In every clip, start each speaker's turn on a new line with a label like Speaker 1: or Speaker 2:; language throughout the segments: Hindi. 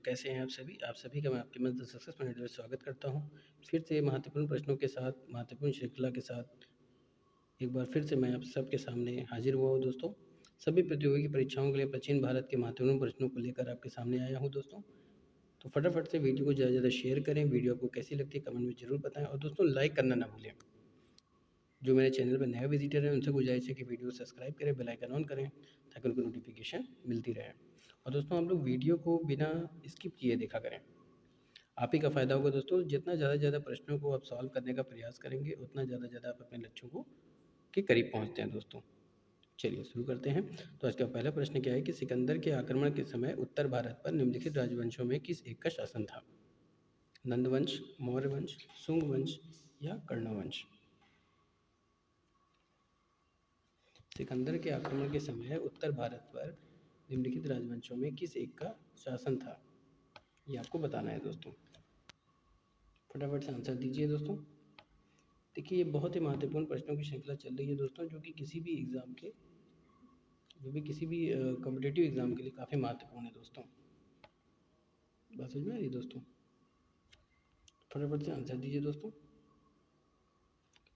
Speaker 1: कैसे हैं आप सभी का मैं आपके मंच द सक्सेस मैनेजर में स्वागत करता हूं। फिर से महत्वपूर्ण प्रश्नों के साथ, महत्वपूर्ण श्रृंखला के साथ एक बार फिर से मैं आप सबके सामने हाजिर हुआ हूं दोस्तों। सभी प्रतियोगी परीक्षाओं के लिए प्राचीन भारत के महत्वपूर्ण प्रश्नों को लेकर आपके सामने आया हूं दोस्तों। तो फटाफट से वीडियो को ज़्यादा से ज़्यादा शेयर करें। वीडियो आपको कैसी लगती है कमेंट में ज़रूर बताएं और दोस्तों लाइक करना ना भूलें। जो मेरे चैनल पर नए विजिटर हैं उनसे गुजारिश है कि वीडियो सब्सक्राइब करें, बेल आइकन ऑन करें ताकि उनको नोटिफिकेशन मिलती रहे। और दोस्तों आप लोग वीडियो को बिना स्किप किए देखा करें, आप ही का फ़ायदा होगा दोस्तों। जितना ज़्यादा से ज़्यादा प्रश्नों को आप सॉल्व करने का प्रयास करेंगे उतना ज़्यादा से ज़्यादा आप अपने लक्ष्यों को के करीब पहुँचते हैं दोस्तों। चलिए शुरू करते हैं। तो आज का पहला प्रश्न क्या है कि सिकंदर के आक्रमण के समय उत्तर भारत पर निम्नलिखित राजवंशों में किस एक का शासन था? नंदवंश, मौर्य वंश, शुंग वंश या कर्णवंश? सिकंदर के आक्रमण के समय उत्तर भारत पर निम्नलिखित राजवंशों में किस एक का शासन था? ये आपको बताना है दोस्तों। फटाफट से आंसर दीजिए दोस्तों। देखिए ये बहुत ही महत्वपूर्ण प्रश्नों की श्रृंखला चल रही है दोस्तों, जो कि किसी भी कॉम्पिटिटिव एग्ज़ाम के लिए काफ़ी महत्वपूर्ण है दोस्तों। बात समझ में आ रही है दोस्तों? फटाफट से आंसर दीजिए दोस्तों।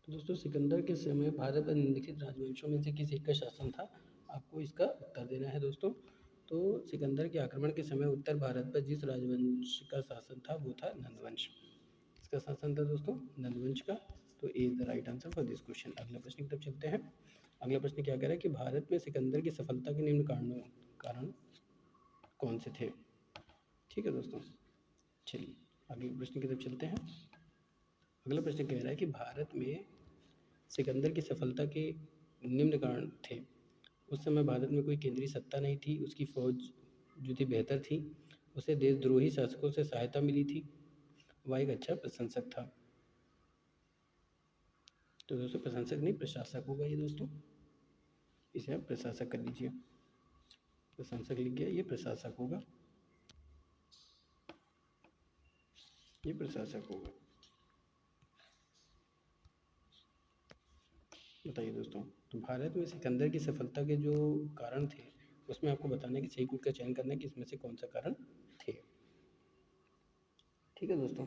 Speaker 1: तो दोस्तों सिकंदर के समय भारत पर निम्नलिखित राजवंशों में से किस एक का शासन था? आपको इसका उत्तर देना है दोस्तों। तो सिकंदर के आक्रमण के समय उत्तर भारत पर जिस राजवंश का शासन था वो था नंदवंश। इसका शासन था दोस्तों नंदवंश का। तो A is the right answer for this question. अगला प्रश्न की तरफ चलते हैं। अगला प्रश्न क्या कह रहा है कि भारत में सिकंदर की सफलता के निम्न कारण कौन से थे? ठीक है दोस्तों, चलिए अगले प्रश्न की तरफ चलते हैं। अगला प्रश्न कह रहा है कि भारत में सिकंदर की सफलता के निम्न कारण थे। उस समय भारत में कोई केंद्रीय सत्ता नहीं थी, उसकी फौज जो थी बेहतर थी, उसे देशद्रोही शासकों से सहायता मिली थी, वह एक अच्छा प्रशंसक था। तो दोस्तों प्रशंसक नहीं प्रशासक होगा ये दोस्तों, इसे आप प्रशासक कर लीजिए। प्रशंसक लिख गया, ये प्रशासक होगा, ये प्रशासक होगा। बताइए दोस्तों। तो भारत में सिकंदर की सफलता के जो कारण थे उसमें आपको बताना है कि सही कूट का चयन करना है कि इसमें से कौन सा कारण थे। ठीक है दोस्तों,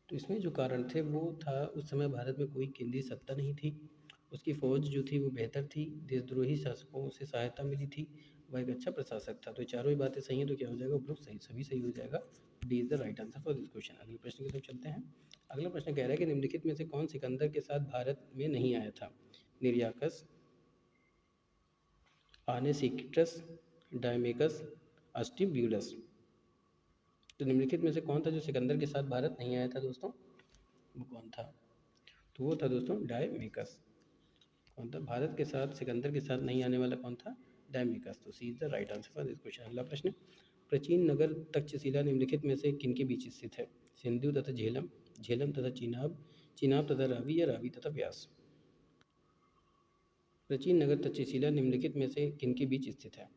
Speaker 1: तो इसमें जो कारण थे वो था उस समय भारत में कोई केंद्रीय सत्ता नहीं थी, उसकी फौज जो थी वो बेहतर थी, देशद्रोही शासकों से सहायता मिली थी, वह एक अच्छा प्रशासक था। तो ये चारों ही बातें सही हैं, तो क्या हो जाएगा उपरोक्त सही सभी सही हो जाएगा। D is the right answer for this question. अगले प्रश्न की तरफ चलते हैं। अगला प्रश्न कह रहा है कि निम्नलिखित में से कौन सिकंदर के साथ भारत में नहीं आया था? निर्याकस, आनेसिक्टस, डायमेकस, अस्टिब्यूलस। तो निम्नलिखित में से कौन था जो सिकंदर के साथ भारत नहीं आया था दोस्तों? वो कौन था? तो वो था दोस्तों डायमेकस। कौन था भारत के साथ सिकंदर के साथ नहीं आने वाला? कौन था? डायमेकस। तो C is the right answer for this question. अगला प्रश्न, प्राचीन नगर तक्षशिला निम्नलिखित में से किनके बीच स्थित है? सिंधु तथा झेलम, झेलम तथा चिनाब, चिनाब तथा रावी या रावी तथा व्यास? प्राचीन नगर तक्षशिला निम्नलिखित में से किनके बीच स्थित है?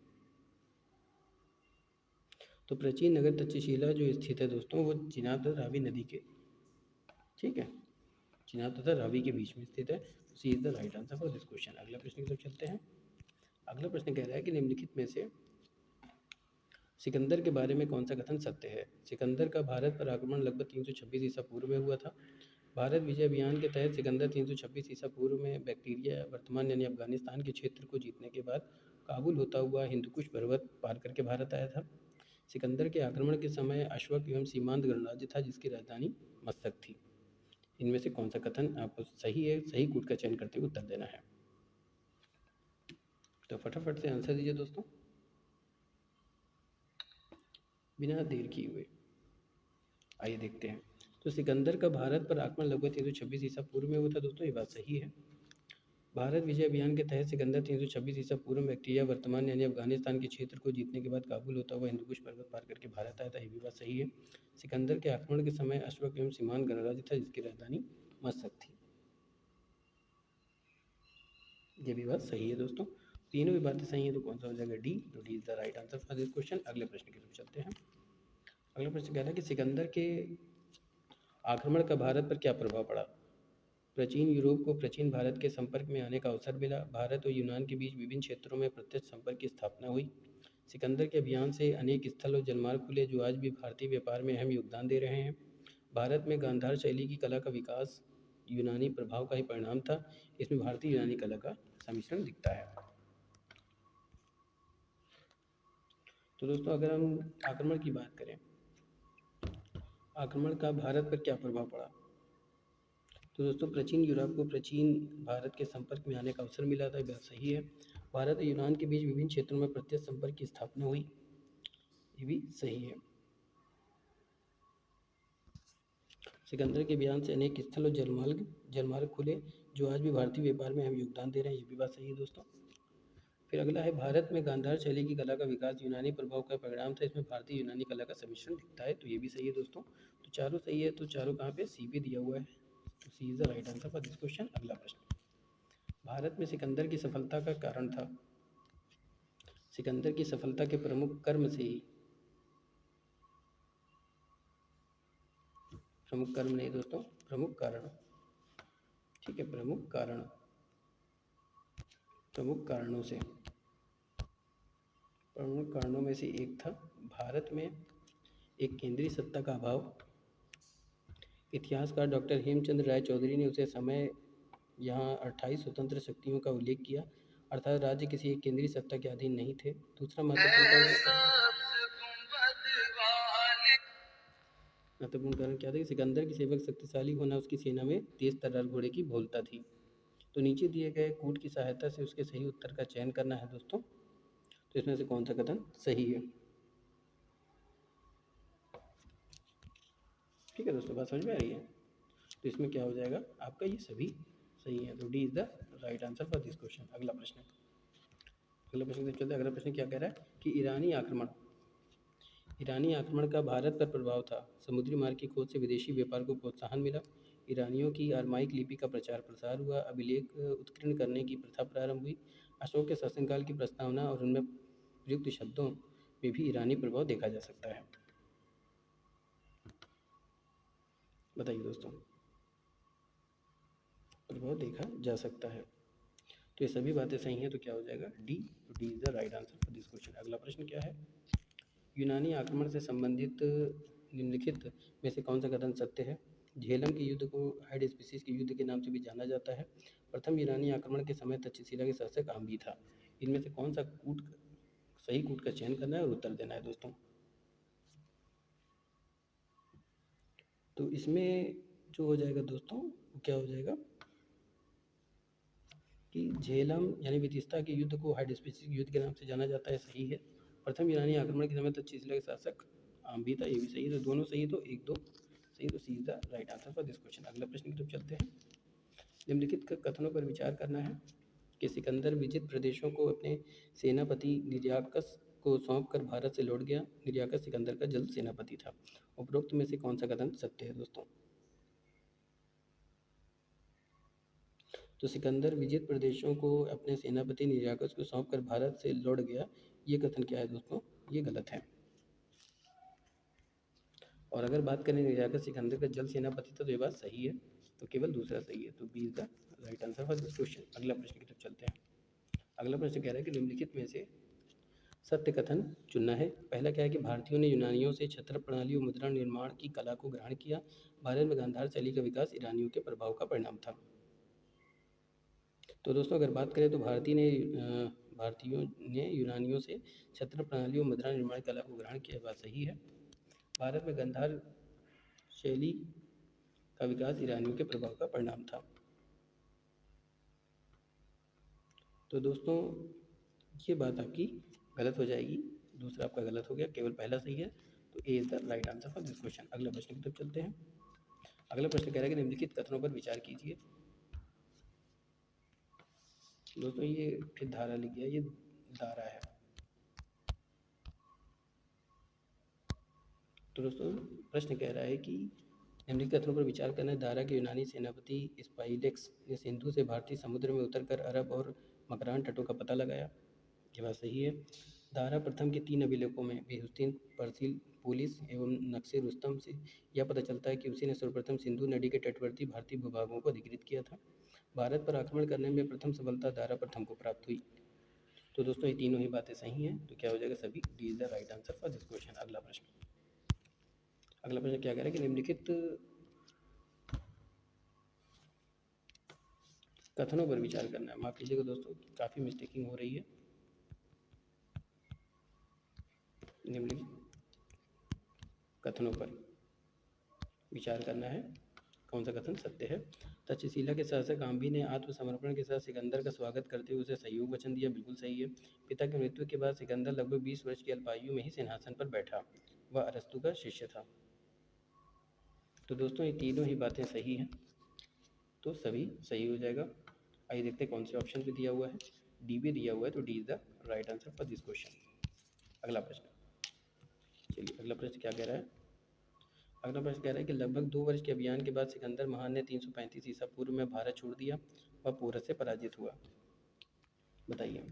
Speaker 1: तो प्राचीन नगर तक्षशिला जो स्थित है दोस्तों वो चिनाब तथा रावी नदी के, ठीक है, चिनाब तथा रावी के बीच में स्थित है। C is the right answer for this question. अगला प्रश्न की तरफ चलते हैं। अगला प्रश्न कह रहा है कि निम्नलिखित में से सिकंदर के बारे में कौन सा कथन सत्य है? सिकंदर का भारत पर आक्रमण लगभग 326 ईसा पूर्व में हुआ था। भारत विजय अभियान के तहत सिकंदर 326 ईसा पूर्व में बैक्टीरिया वर्तमान यानी अफगानिस्तान के क्षेत्र को जीतने के बाद काबुल होता हुआ हिंदुकुश पर्वत पार करके भारत आया था। सिकंदर के आक्रमण के समय अश्वक एवं सीमांत गणराज्य था जिसकी राजधानी मस्तक थी। इनमें से कौन सा कथन आपको सही है? सही कूट का चयन करते हुए उत्तर देना है। तो फटाफट से आंसर दीजिए दोस्तों बिना देर किए हुए। आइए देखते हैं। तो सिकंदर का भारत पर आक्रमण लगभग 326 ईसा पूर्व में हुआ था दोस्तों, ये बात सही है। भारत विजय अभियान के तहत सिकंदर 326 ईसा पूर्व में बैक्टीरिया वर्तमान यानी अफगानिस्तान के क्षेत्र को जीतने के बाद काबुल होता हुआ हिंदुकुश पर्वत पार करके भारत आया था, ये भी बात सही है। सिकंदर के आक्रमण के समय अश्वक एवं सीमांत गणराज्य था जिसकी राजधानी मस्तक थी, ये भी बात सही है दोस्तों। तीनों भी बातें सही है, तो कौन सा हो जाएगा? डी। तो D is the right answer for this question. अगले प्रश्न की तरफ चलते हैं। अगला प्रश्न कह रहा है कि सिकंदर के आक्रमण का भारत पर क्या प्रभाव पड़ा? प्राचीन यूरोप को प्राचीन भारत के संपर्क में आने का अवसर मिला। भारत और यूनान के बीच विभिन्न क्षेत्रों में प्रत्यक्ष संपर्क की स्थापना हुई। सिकंदर के अभियान से अनेक स्थल और जलमार्ग खुले जो आज भी भारतीय व्यापार में अहम योगदान दे रहे हैं। भारत में गांधार शैली की कला का विकास यूनानी प्रभाव का ही परिणाम था। इसमें भारतीय यूनानी कला का सम्मिश्रण दिखता है। तो दोस्तों अगर हम आक्रमण की बात करें, आक्रमण का भारत पर क्या प्रभाव पड़ा। तो दोस्तों प्राचीन यूरोप को प्राचीन भारत के संपर्क में आने का अवसर मिला था, बात सही है। भारत और यूनान के बीच विभिन्न क्षेत्रों में प्रत्यक्ष संपर्क की स्थापना हुई, ये भी सही है। सिकंदर के अभियान से अनेक स्थल और जलमार्ग खुले जो आज भी भारतीय व्यापार में अहम योगदान दे रहे हैं, ये भी बात सही है दोस्तों। फिर अगला है भारत में गांधार शैली की कला का विकास यूनानी प्रभाव का परिणाम था। इसमें भारतीय यूनानी कला का सम्मिश्रण दिखता है, तो ये भी सही है दोस्तों। तो चारों सही है, तो चारों कहाँ पे, सी पे दिया हुआ है, तो C is the right answer for this question. अगला प्रश्न, भारत में सिकंदर की सफलता का कारण था। सिकंदर की सफलता के प्रमुख कर्म से ही, प्रमुख कर्म नहीं दोस्तों, प्रमुख कारण, ठीक है, प्रमुख कारण, प्रमुख कारणों से, प्रमुख कारणों में से एक था भारत में एक केंद्रीय सत्ता का अभाव। इतिहासकार डॉक्टर हेमचंद्र राय चौधरी ने उसे समय यहाँ 28 स्वतंत्र शक्तियों का उल्लेख किया, अर्थात राज्य किसी एक केंद्रीय सत्ता के अधीन नहीं थे। दूसरा महत्वपूर्ण कारण क्या था कि सिकंदर की सेवक शक्तिशाली होना, उसकी सेना में तेज तर्रार घोड़े की बहुलता थी। तो नीचे दिए गए कूट की सहायता से उसके सही उत्तर का चयन करना है दोस्तों। तो इसमें से कौन सा कथन सही है। ठीक है दोस्तों, बात समझ में आ रही है। तो इसमें क्या हो जाएगा आपका, ये सभी सही है, तो D is the right answer for this question. अगला प्रश्न, अगला प्रश्न चलते हैं। अगला प्रश्न क्या कह रहा है कि ईरानी आक्रमण का भारत पर प्रभाव था। समुद्री मार्ग की खोज से विदेशी व्यापार को प्रोत्साहन मिला। ईरानियों की अरमाइक लिपि का प्रचार प्रसार हुआ। अभिलेख उत्कीर्ण करने की प्रथा प्रारंभ हुई। अशोक के शासनकाल की प्रस्तावना और उनमें प्रयुक्त शब्दों में भी ईरानी प्रभाव देखा जा सकता है। बताइए दोस्तों, प्रभाव देखा जा सकता है, तो ये सभी बातें सही हैं, तो क्या हो जाएगा डी, तो D is the right answer for this question. अगला प्रश्न क्या है, यूनानी आक्रमण से संबंधित निम्नलिखित में से कौन सा कथन सत्य है। झेलम के युद्ध को हाइडेस्पिसिस के युद्ध के नाम से भी जाना जाता है। प्रथम यूनानी आक्रमण के समय तक्षशिला के शासक आम्बी था। इनमें से कौन सा कूट, सही कूट का चयन करना है और उत्तर देना है दोस्तों। तो इसमें जो हो जाएगा दोस्तों, वो क्या हो जाएगा कि झेलम यानी विदिशा के युद्ध को हाइडेस्पिसिस युद्ध के नाम से जाना जाता है, सही है। प्रथम यूनानी आक्रमण के समय तक्षशिला के शासक आम्बी था, ये भी सही है। तो दोनों सही, तो एक दो सही, तो C is the right answer for this question. अगला प्रश्न की तरफ चलते हैं। निम्नलिखित कथनों पर विचार करना है कि सिकंदर विजित प्रदेशों को अपने सेनापति निर्याकस को सौंपकर भारत से लौट गया। निर्याकस सिकंदर का जल्द सेनापति था। उपरोक्त में से कौन सा कथन सत्य है दोस्तों। तो सिकंदर विजित प्रदेशों को अपने सेनापति निर्याकस को सौंपकर भारत से लौट गया, ये कथन क्या है दोस्तों, ये गलत है। और अगर बात करें निर्याकस सिकंदर का जल सेनापति था, तो ये बात सही है, तो केवल दूसरा सही है, तो B is the right answer for this question. अगला प्रश्न की तरफ चलते हैं। अगला प्रश्न कह रहा है कि निम्नलिखित में से सत्य कथन चुनना है। पहला क्या है कि भारतीयों ने यूनानियों से छत्र प्रणाली और मुद्रा निर्माण की कला को ग्रहण किया। भारत में गांधार शैली का विकास ईरानियों के प्रभाव का परिणाम था। तो दोस्तों अगर बात करें तो भारतीयों ने यूनानियों से छत्र प्रणाली और मुद्रा निर्माण कला को ग्रहण किया, बात सही है। भारत में गांधार शैली का विकास ईरानियों के प्रभाव का परिणाम था। तो दोस्तों ये बात आपकी गलत हो जाएगी, दूसरा आपका गलत हो गया, केवल पहला सही है, तो A is the right answer for this question. अगला प्रश्न की तरफ चलते हैं। अगला प्रश्न कह रहा है कि निम्नलिखित कथनों पर विचार कीजिए। दोस्तों ये फिर धारा लिख गया, ये धारा है। तो दोस्तों प्रश्न कह रहा है कि निम्नलिखित कथनों पर विचार करना है। दारा के यूनानी सेनापति स्पाइलेक्स ने सिंधु से भारतीय समुद्र में उतरकर अरब और मकरान तटों का पता लगाया, ये बात सही है। दारा प्रथम के 3 अभिलेखों में बेहुस्तीन, परसिल पुलिस एवं नक्शे रुस्तम से यह पता चलता है कि उसी ने सर्वप्रथम सिंधु नदी के तटवर्ती भारतीय भूभागों को अधिकृत किया था। भारत पर आक्रमण करने में प्रथम सफलता दारा प्रथम को प्राप्त हुई। तो दोस्तों ये तीनों ही बातें सही हैं, तो क्या हो जाएगा सभी, D is the right answer for this question. अगला प्रश्न क्या कह रहा है कि निम्नलिखित कथनों पर विचार करना है। माफ कीजिएगा दोस्तों, काफ़ी मिस्टेकिंग हो रही है। निम्नलिखित कथनों पर विचार करना है, कौन सा कथन सत्य है। तक्षशिला के शासक आम्बी ने आत्मसमर्पण के साथ सिकंदर का स्वागत करते हुए उसे सहयोग वचन दिया, बिल्कुल सही है। पिता की मृत्यु के बाद सिकंदर लगभग 20 वर्ष की अल्पायु में ही सिंहासन पर बैठा, वह अरस्तु का शिष्य था। तो दोस्तों ये तीनों ही बातें सही हैं, तो सभी सही हो जाएगा। आइए देखते हैं कौन से ऑप्शन पे दिया हुआ है। डी भी दिया हुआ है, तो D is the right answer for this question. अगला प्रश्न, चलिए अगला प्रश्न क्या कह रहा है। अगला प्रश्न कह रहा है कि लगभग 2 वर्ष के अभियान के बाद सिकंदर महान ने 335 ईसा पूर्व में भारत छोड़ दिया, वह पोरस से पराजित हुआ। बताइए,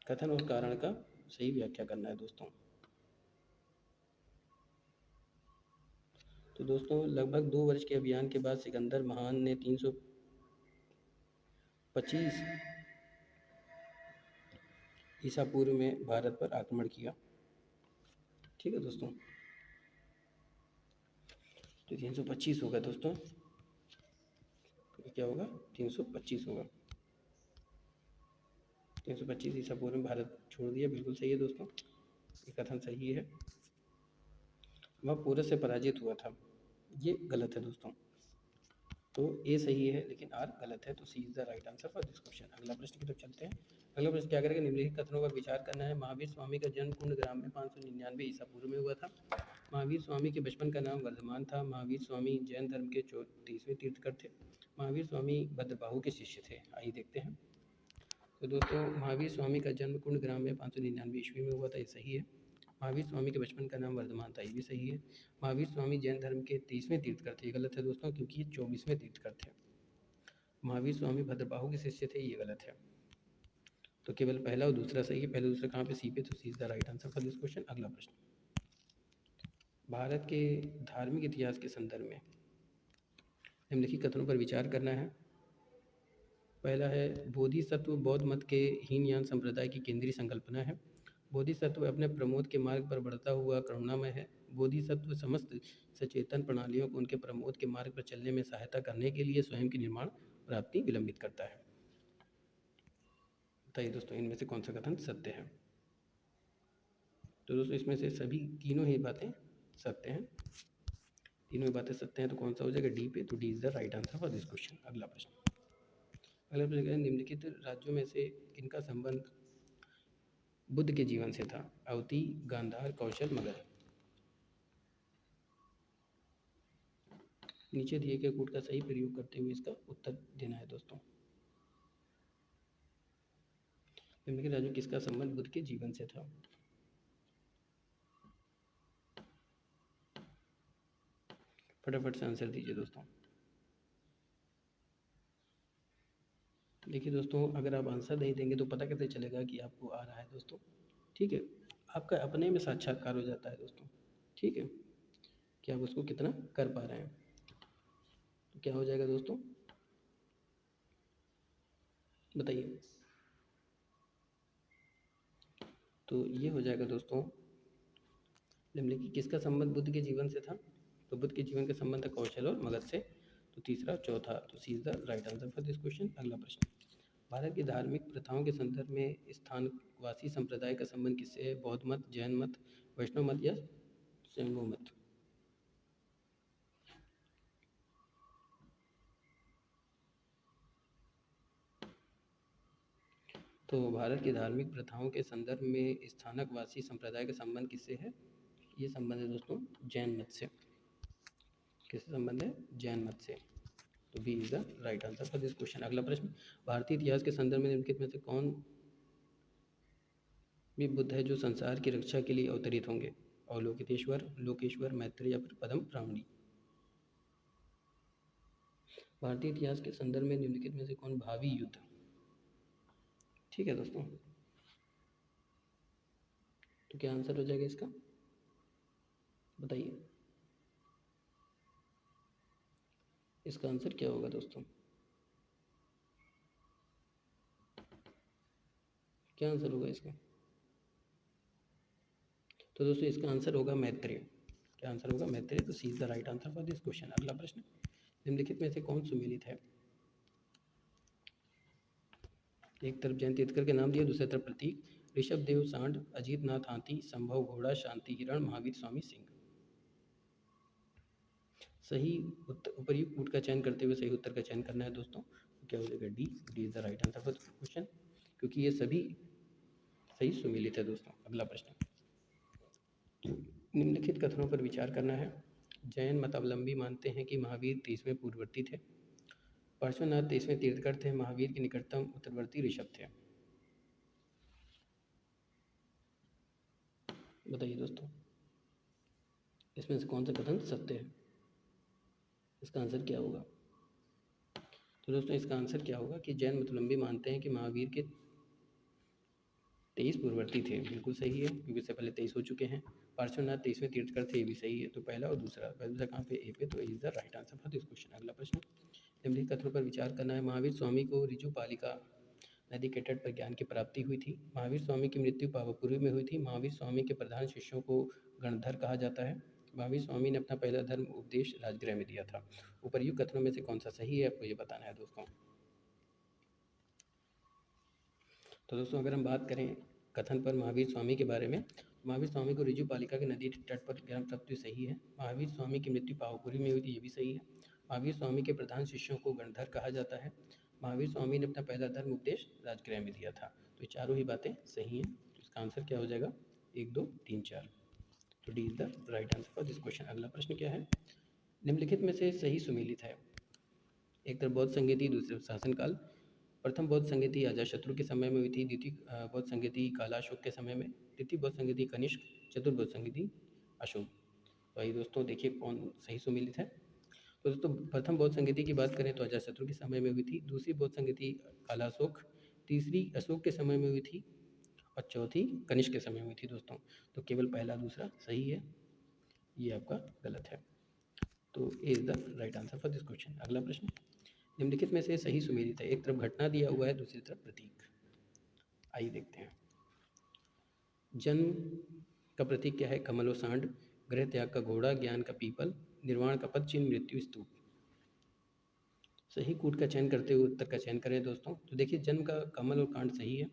Speaker 1: कथन और कारण का सही व्याख्या करना है दोस्तों। तो दोस्तों लगभग 2 वर्ष के अभियान के बाद सिकंदर महान ने 325 ईसा पूर्व में भारत पर आक्रमण किया। ठीक है दोस्तों, तो 325 होगा दोस्तों, क्या होगा 325 होगा। 325 ईसा पूर्व में भारत छोड़ दिया, बिल्कुल सही है दोस्तों, ये कथन सही है। वह पोरस से पराजित हुआ था, ये गलत है दोस्तों। तो ए सही है लेकिन आर गलत है, तो C is the right answer for this question. अगला प्रश्न की तरफ चलते हैं। अगला प्रश्न क्या करेगा, निम्नलिखित कथनों पर विचार करना है। महावीर स्वामी का जन्म कुंडग्राम में 599 ईसा पूर्व में हुआ था। महावीर स्वामी के बचपन का नाम वर्धमान था। महावीर स्वामी जैन धर्म के 34वें तीर्थकर थे। महावीर स्वामी भद्रबाहु के शिष्य थे। आइए देखते हैं। तो दोस्तों महावीर स्वामी का जन्म कुंडग्राम में 599 ईस्वी में हुआ था, ये सही है। महावीर स्वामी के बचपन का नाम वर्धमान था, ये भी सही है। महावीर स्वामी जैन धर्म के 30वें तीर्थकर थे, ये गलत है दोस्तों, क्योंकि ये 24वें तीर्थकर थे। महावीर स्वामी भद्रबाहु के शिष्य थे, ये गलत है। तो केवल पहला और दूसरा सही है। पहला दूसरा कहाँ पे, सी पे, तो C is the right answer for this question. अगला प्रश्न, भारत के धार्मिक इतिहास के संदर्भ में निम्नलिखित कथनों पर विचार करना है। पहला है, बोधिसत्व बौद्ध मत के हीनयान संप्रदाय की केंद्रीय संकल्पना है। बोधिसत्व अपने प्रमोद के मार्ग पर बढ़ता हुआ करुणामय है। बोधिसत्व समस्त सचेतन प्रणालियों को उनके प्रमोद के मार्ग पर चलने में सहायता करने के लिए स्वयं की निर्माण प्राप्ति विलंबित करता है। बताइए दोस्तों इनमें से कौन सा कथन सत्य है। तो दोस्तों इसमें से सभी तीनों ही बातें सत्य हैं, तीनों ही बातें सत्य हैं, तो कौन सा हो जाएगा, डी पे, तो D is the right answer for this question. अगला प्रश्न, निम्नलिखित राज्यों में से किनका संबंध बुद्ध के जीवन से था। अवती, गांधार, कौशल, मगध। नीचे दिए गए कूट का सही प्रयोग करते हुए इसका उत्तर देना है दोस्तों। निम्नलिखित राज्यों किसका संबंध बुद्ध के जीवन से था। फटाफट से आंसर दीजिए दोस्तों। देखिए दोस्तों, अगर आप आंसर नहीं देंगे तो पता कैसे चलेगा कि आपको आ रहा है दोस्तों। ठीक है, आपका अपने में साक्षात्कार हो जाता है दोस्तों। ठीक है, कि आप उसको कितना कर पा रहे हैं। तो क्या हो जाएगा दोस्तों, बताइए। तो ये हो जाएगा दोस्तों, निम्नलिखित किसका संबंध बुद्ध के जीवन से था। तो बुद्ध के जीवन का संबंध है कौशल और मगध से। तो तीसरा चौथा, तो C is the right answer for this question. अगला प्रश्न, भारत की धार्मिक प्रथाओं के संदर्भ में स्थानवासी संप्रदाय का संबंध किससे है। बौद्ध मत, जैन मत, वैष्णव मत या शैव मत। तो भारत की धार्मिक प्रथाओं के संदर्भ में स्थानकवासी संप्रदाय का संबंध किससे है। ये संबंध है दोस्तों जैन मत से। किससे संबंध है, जैन मत से। तो B is the right answer for this question. अगला प्रश्न, भारतीय इतिहास के संदर्भ में निम्नलिखित में से कौन भी बुद्ध है जो संसार की रक्षा के लिए अवतरित होंगे। अवलोकितेश्वर, लोकेश्वर, मैत्रेय या फिर पद्म ब्राह्मणी। भारतीय इतिहास के संदर्भ में निम्नलिखित में से कौन भावी युद्ध। ठीक है दोस्तों, तो क्या आंसर हो जाएगा इसका, बताइए। इसका आंसर क्या होगा दोस्तों। क्या आंसर होगा इसका? तो दोस्तों इसका आंसर होगा मैत्रेय। क्या आंसर होगा? मैत्रेय। तो C is the right answer for this question. अगला प्रश्न, निम्नलिखित में से कौन सुमेलित है? एक तरफ जयंत तीर्थकर के नाम दिया, दूसरी तरफ प्रतीक। ऋषभ देव सांड, अजीत नाथ हाथी, संभव घोड़ा, शांति हिरण, महावीर स्वामी सिंह। सही उत्तर, उपर्युक्त कूट का चयन करते हुए सही उत्तर का चयन करना है दोस्तों। तो क्या हो जाएगा? D. D is the right answer for this question, क्योंकि ये सभी सही सुमेलित है दोस्तों। अगला प्रश्न, निम्नलिखित कथनों पर विचार करना है। जैन मतावलंबी मानते हैं कि महावीर 30वें पूर्ववर्ती थे। पार्श्वनाथ 23वें तीर्थकर थे। महावीर के निकटतम उत्तरवर्ती ऋषभ थे। बताइए दोस्तों, इसमें से कौन सा कथन सत्य है? इसका आंसर क्या होगा? तो दोस्तों इसका आंसर क्या होगा कि जैन मतुलंबी मानते हैं कि महावीर के 23 पूर्ववर्ती थे। बिल्कुल सही है, क्योंकि इससे पहले 23 हो चुके हैं। पार्श्वनाथ 23वें तीर्थकर थे, ये भी सही है। तो पहला और दूसरा, दूसरा कहाँ पे? ए पे। तो is the right answer for this question. अगला प्रश्न, निम्नलिखित कथनों पर विचार करना है। महावीर स्वामी को ऋजुपालिका नदी के तट पर ज्ञान की प्राप्ति हुई थी। महावीर स्वामी की मृत्यु पावापुरी में हुई थी। महावीर स्वामी के प्रधान शिष्यों को गणधर कहा जाता है। महावीर स्वामी ने अपना पहला धर्म उपदेश राजगृह में दिया था। उपर्युक्त कथनों में से कौन सा सही है, आपको ये बताना है दोस्तों। तो दोस्तों अगर हम बात करें कथन पर महावीर स्वामी के बारे में, महावीर स्वामी को ऋजुपालिका के नदी तट पर ज्ञान प्राप्ति सही है। महावीर स्वामी की मृत्यु पावापुरी में हुई थी, ये भी सही है। महावीर स्वामी के प्रधान शिष्यों को गणधर कहा जाता है। महावीर स्वामी ने अपना पहला धर्म उपदेश राजगृह में दिया था। तो ये चारों ही बातें सही हैं। तो इसका आंसर क्या हो जाएगा? 1, 2, 3, 4। तो D is the right answer for this question. अगला प्रश्न क्या है? निम्नलिखित में से सही सुमेलित है। एक तरफ बौद्ध संगीति, दूसरी तरफ शासनकाल। प्रथम बौद्ध संगीति अजातशत्रु के समय में हुई थी। द्वितीय बौद्ध संगीति कालाशोक के समय में। तृतीय बौद्ध संगीति कनिष्क। चतुर्थ बौद्ध संगीति अशोक। तो आइए दोस्तों देखिए कौन सही सुमेलित है। तो दोस्तों प्रथम बौद्ध संगीति की बात करें तो अजातशत्रु के समय में हुई थी। दूसरी बौद्ध संगीति कालाशोक, तीसरी अशोक के समय में हुई थी और चौथी कनिष्क के समय में हुई थी दोस्तों। तो केवल पहला दूसरा सही है, ये आपका गलत है। तो A is the right answer for this question. अगला प्रश्न, निम्नलिखित में से सही सुमेलित है। एक तरफ घटना दिया हुआ है, दूसरी तरफ प्रतीक। आइए देखते हैं। जन्म का प्रतीक क्या है? कमल और सांड। गृह त्याग का घोड़ा, ज्ञान का पीपल, निर्वाण का पद चिन्ह, मृत्यु स्तूप। सही कूट का चयन करते हुए उत्तर का चयन करें दोस्तों। तो देखिए जन्म का कमल और कांड सही है,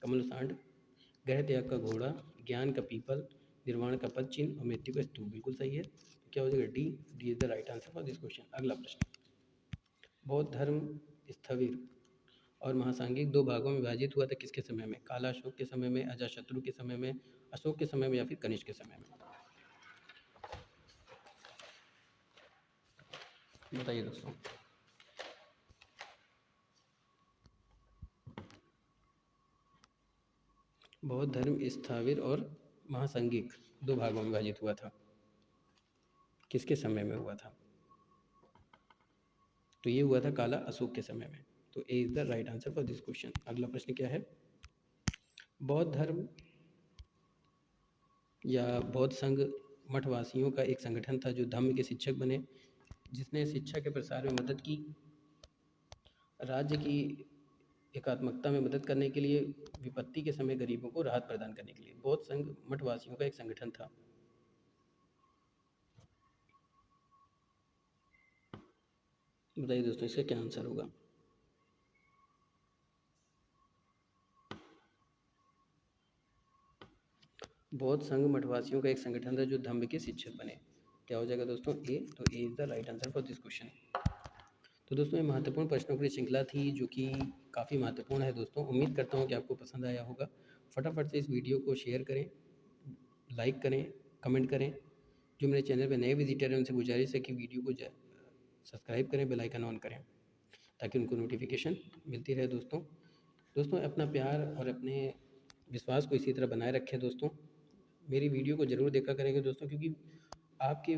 Speaker 1: कमल और सांड। गृह त्याग का घोड़ा, ज्ञान का पीपल, निर्वाण का पद चिन्ह और मृत्यु का स्तूप बिल्कुल सही है। तो क्या हो जाएगा? D. D is the right answer for this question. अगला प्रश्न, बौद्ध धर्म स्थविर और महासांगिक दो भागों में विभाजित हुआ था किसके समय में? कालाशोक के समय में, अजातशत्रु के समय में, अशोक के समय में या फिर कनिष्क के समय में? बताइए दोस्तों। बौद्ध धर्म स्थाविर और महासांगिक दो भागों में विभाजित हुआ था, किसके समय में हुआ था? तो ये हुआ था काला अशोक के समय में। तो A is the right answer for this question. अगला प्रश्न क्या है? बौद्ध धर्म या बौद्ध संघ मठवासियों का एक संगठन था जो धम्म के शिक्षक बने, जिसने शिक्षा के प्रसार में मदद की, राज्य की एकात्मकता में मदद करने के लिए, विपत्ति के समय गरीबों को राहत प्रदान करने के लिए। बौद्ध संघ मठवासियों का एक संगठन था। बताइए दोस्तों इसका क्या आंसर होगा? बौद्ध संघ मठवासियों का एक संगठन था जो धम्म के शिक्षक बने। क्या हो जाएगा दोस्तों? ए। तो A is the right answer for this question. तो दोस्तों ये महत्वपूर्ण प्रश्नों की श्रृंखला थी जो कि काफ़ी महत्वपूर्ण है दोस्तों। उम्मीद करता हूँ कि आपको पसंद आया होगा। फटाफट से इस वीडियो को शेयर करें, लाइक करें, कमेंट करें। जो मेरे चैनल पे नए विजिटर हैं उनसे गुजारिश है कि वीडियो को सब्सक्राइब करें, बेल आइकन ऑन करें ताकि उनको नोटिफिकेशन मिलती रहे दोस्तों। दोस्तों अपना प्यार और अपने विश्वास को इसी तरह बनाए रखें दोस्तों। मेरी वीडियो को ज़रूर देखा करेंगे दोस्तों, क्योंकि आपके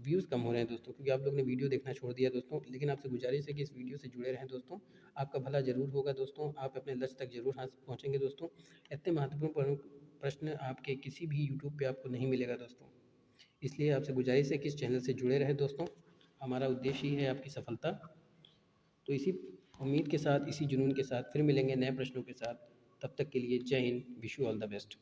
Speaker 1: व्यूज़ कम हो रहे हैं दोस्तों, क्योंकि आप लोग ने वीडियो देखना छोड़ दिया दोस्तों। लेकिन आपसे गुजारिश है कि इस वीडियो से जुड़े रहें दोस्तों। आपका भला ज़रूर होगा दोस्तों, आप अपने लक्ष्य तक ज़रूर पहुँचेंगे दोस्तों। इतने महत्वपूर्ण प्रश्न आपके किसी भी यूट्यूब पे आपको नहीं मिलेगा दोस्तों। इसलिए आपसे गुजारिश है कि इस चैनल से जुड़े रहें दोस्तों। हमारा उद्देश्य ही है आपकी सफलता। तो इसी उम्मीद के साथ, इसी जुनून के साथ फिर मिलेंगे नए प्रश्नों के साथ। तब तक के लिए जय Hind, wish you all the best.